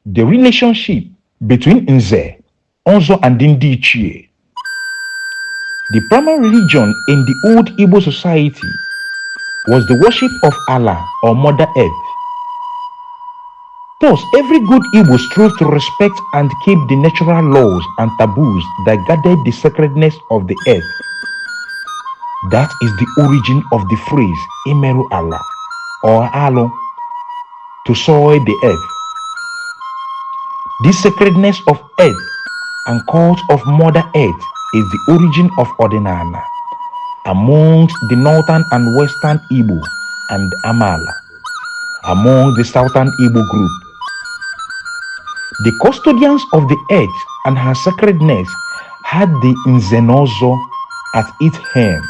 The relationship between Nze, Onzo, and Ndiichie. The primary religion in the old Igbo society was the worship of Allah or Mother Earth. Thus, every good Igbo strove to respect and keep the natural laws and taboos that guarded the sacredness of the earth. That is the origin of the phrase Imeru Allah or Alo, to soil the earth. This sacredness of earth and cult of Mother Earth is the origin of Ordinana amongst the northern and western Igbo and Amala among the southern Igbo group. The custodians of the earth and her sacredness had the Nzenozo at its helm.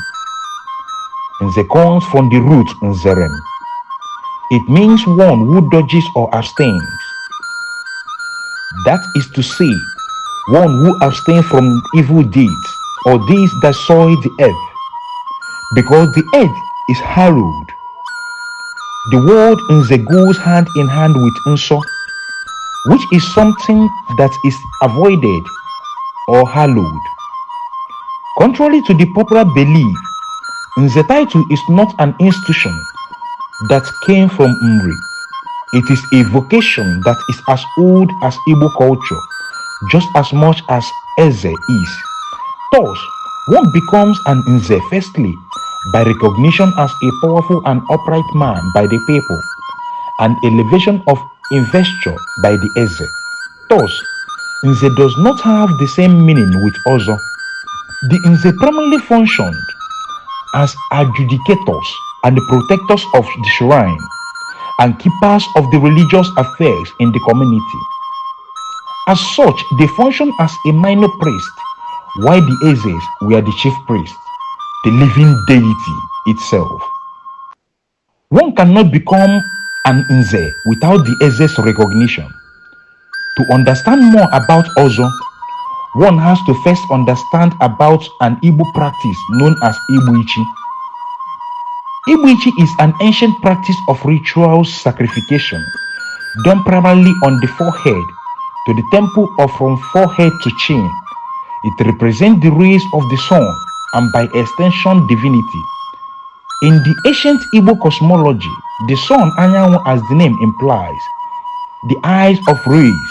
Nze comes from the root Nzerem. It means one who dodges or abstains. That is to say, one who abstains from evil deeds or deeds that soil the earth, because the earth is hallowed. The word Nze goes hand in hand with Nso, which is something that is avoided or hallowed. Contrary to the popular belief, Nze title is not an institution that came from Mri. It is a vocation that is as old as Igbo culture, just as much as Eze is. Thus, one becomes an Nze firstly by recognition as a powerful and upright man by the people, and elevation of investiture by the Eze. Thus, Nze does not have the same meaning with Ozo. The Nze primarily functioned as adjudicators and the protectors of the shrine and keepers of the religious affairs in the community. As such, they function as a minor priest, while the Ezes were the chief priest, the living deity itself. One cannot become an Nze without the Eze's recognition. To understand more about Ozo, one has to first understand about an Igbo practice known as Ndiichie. Ndiichie is an ancient practice of ritual sacrification done primarily on the forehead to the temple or from forehead to chin. It represents the rays of the sun and by extension divinity. In the ancient Igbo cosmology, the sun, Anyanwu as the name implies, the eyes of rays,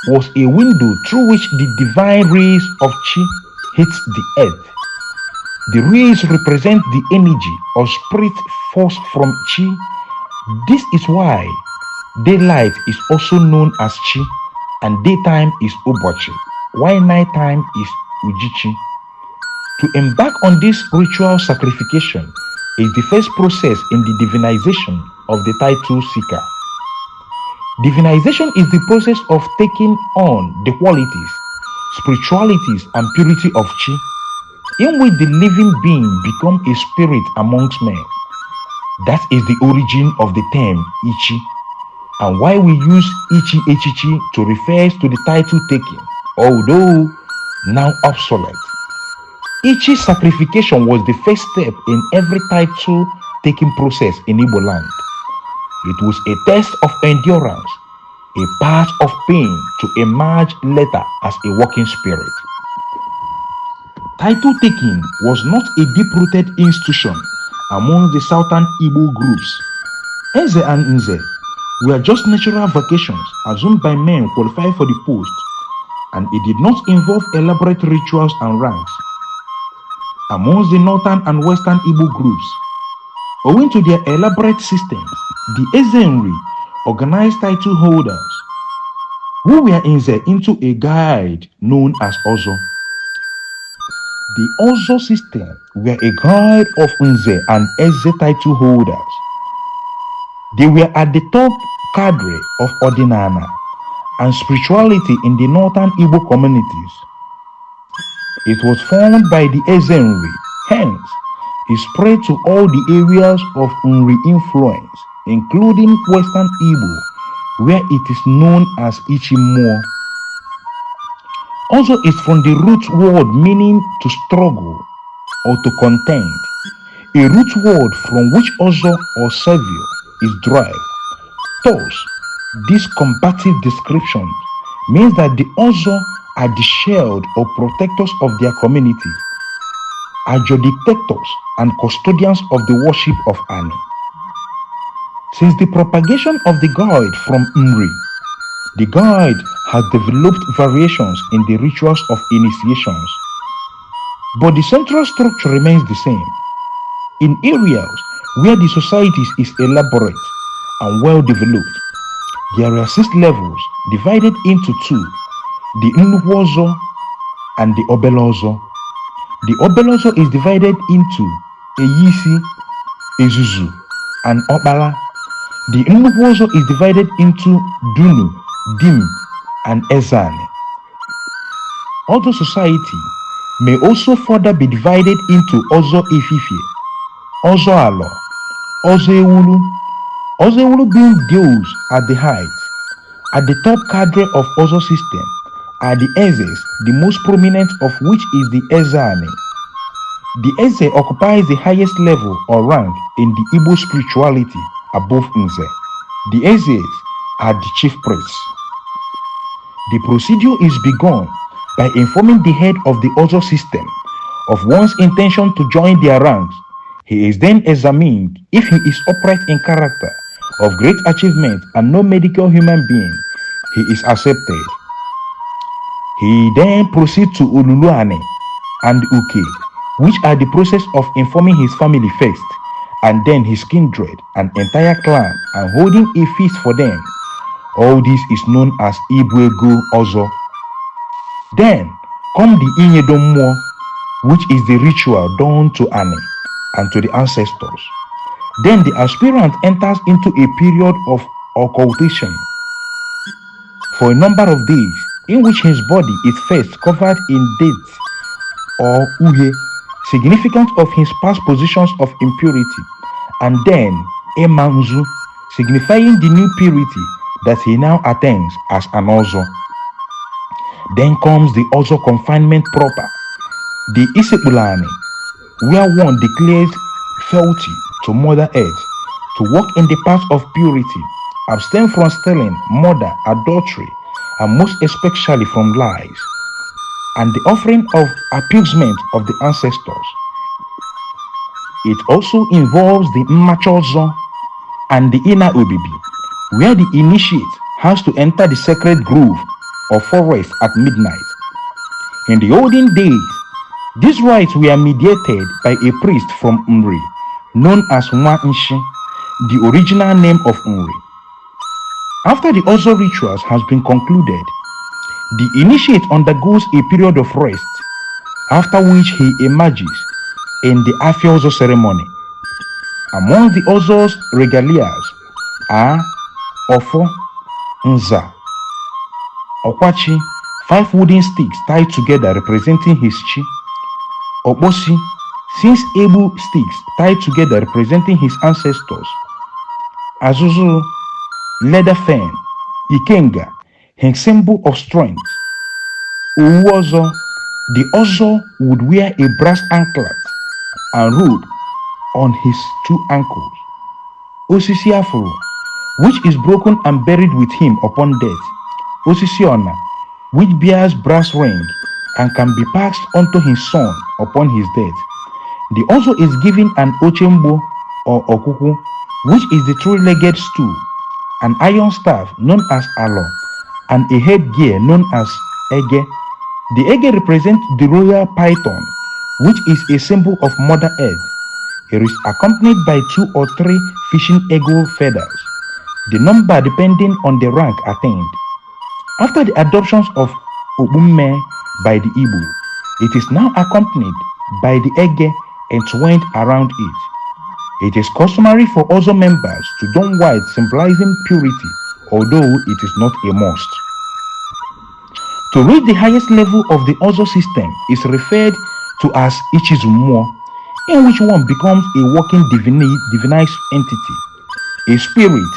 was a window through which the divine rays of Chi hit the earth. The rays represent the energy or spirit force from Chi. This is why daylight is also known as Chi and daytime is Ubochi, while nighttime is Ujichi. To embark on this ritual sacrification is the first process in the divinization of the title seeker. Divinization is the process of taking on the qualities, spiritualities, and purity of Chi, in which the living being becomes a spirit amongst men. That is the origin of the term Ichi, and why we use Ichi Echichi to refer to the title taking, although now obsolete. Ichi sacrification was the first step in every title taking process in Igbo land. It was a test of endurance, a path of pain to emerge later as a working spirit. Title taking was not a deep-rooted institution among the southern Igbo groups. Eze and Nze were just natural vocations assumed by men qualified for the post, and it did not involve elaborate rituals and ranks. Amongst the northern and western Igbo groups, owing to their elaborate systems, the Ezenri organized title holders who were Nze into a guide known as Ozo. The Ozo system were a guide of Nze and Eze title holders. They were at the top cadre of Ordinana and spirituality in the northern Igbo communities. It was formed by the Ezenri, hence it spread to all the areas of Nri influence, including Western Igbo, where it is known as Ichimua. Also is from the root word meaning to struggle or to contend, a root word from which Ozo or Savior is derived. Thus, This comparative description means that the Ozo are the shield or protectors of their community, are jurisdictors and custodians of the worship of Ani. Since the propagation of the god from Umri, the god has developed variations in the rituals of initiations, but the central structure remains the same. In areas where the societies is elaborate and well developed, there are 6 levels divided into 2, the Nnukwu and the Obelozo. The Obelozo is divided into Eyisi, Ezuzu, and Okpala. The Nnukwu is divided into Dunu, Dim, and Ezani. Other society may also further be divided into Ozo Ififie, Ozo Alo, Ozo Ewulu. Ozo Ewulu being those at the height. At the top cadre of Ozo system are the Ezes, the most prominent of which is the Ezani. The Eze occupies the highest level or rank in the Igbo spirituality above Nze. The Ezes are the chief priests. The procedure is begun by informing the head of the Ozo system of one's intention to join their ranks. He is then examined if he is upright in character, of great achievement, and no medical human being. He is accepted. He then proceeds to Ululuane and Uke, which are the process of informing his family first, and then his kindred and entire clan, and holding a feast for them. All this is known as Ibuego Ozo. Then come the Inyedomuo, which is the ritual done to Ani and to the ancestors. Then the aspirant enters into a period of occultation for a number of days, in which his body is first covered in dates or uhe, significant of his past positions of impurity, and then emanzu, signifying the new purity that he now attains as an Ozo. Then comes the Ozo confinement proper, the Isekpulani, where one declares fealty to Mother Earth, to walk in the path of purity, abstain from stealing, murder, adultery, and most especially from lies, and the offering of appeasement of the ancestors. It also involves the Mmachozo and the inner Obibi, where the initiate has to enter the sacred grove or forest at midnight. In the olden days, these rites were mediated by a priest from Umri, known as Nwanshi, the original name of Umri. After the Ozo rituals has been concluded, the initiate undergoes a period of rest, after which he emerges in the Afiozo ceremony. Among the Ozo's regalias are Ofo, Nza, Okwachi, 5 wooden sticks tied together representing his chi, Okbosi, 6 able sticks tied together representing his ancestors, Azuzu, leather fan, Ikenga, his symbol of strength, Uwozo, the Ozo would wear a brass anklet and robe on his 2 ankles, Osisi Afro, which is broken and buried with him upon death, Osisiona, which bears brass ring and can be passed onto his son upon his death. The Ozo is given an Ochembo or Okuku, which is the 3-legged stool, an iron staff known as Alo, and a headgear known as Ege. The Ege represents the royal python, which is a symbol of Mother Earth. It is accompanied by 2 or 3 fishing eagle feathers, the number depending on the rank attained. After the adoption of Obumme by the Igbo, it is now accompanied by the Ege entwined around it. It is customary for Ozo members to don white, symbolizing purity, although it is not a must. To reach the highest level of the Ozo system is referred to as Ichizumuo, in which one becomes a working divinized entity, a spirit.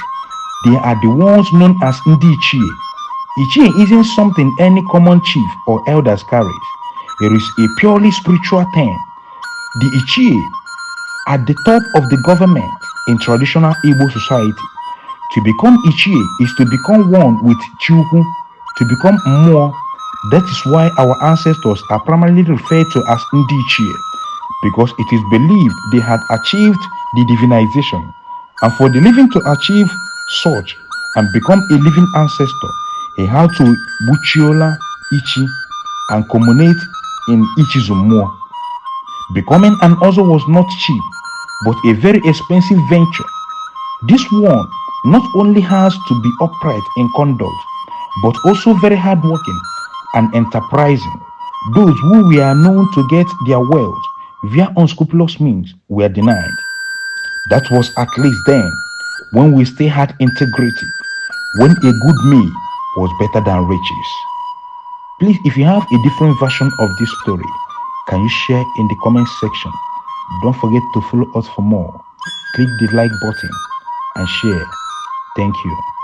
They are the ones known as Ndiichie. Ichie isn't something any common chief or elders carries. It is a purely spiritual term. The Ichie at the top of the government in traditional Igbo society. To become Ichie is to become one with Chukwu, to become more. That is why our ancestors are primarily referred to as Ndiichie, because it is believed they had achieved the divinization. And for the living to achieve such and become a living ancestor, he had to Buchiola Ichi and culminate in Ichizumuo. Becoming an Ozo was not cheap, but a very expensive venture. This one not only has to be upright in conduct, but also very hardworking and enterprising. Those who were known to get their wealth via unscrupulous means were denied. That was at least then, when we still had integrity, when a good meal was better than riches. Please, if you have a different version of this story, can you share in the comment section? Don't forget to follow us for more. Click the like button and share. Thank you.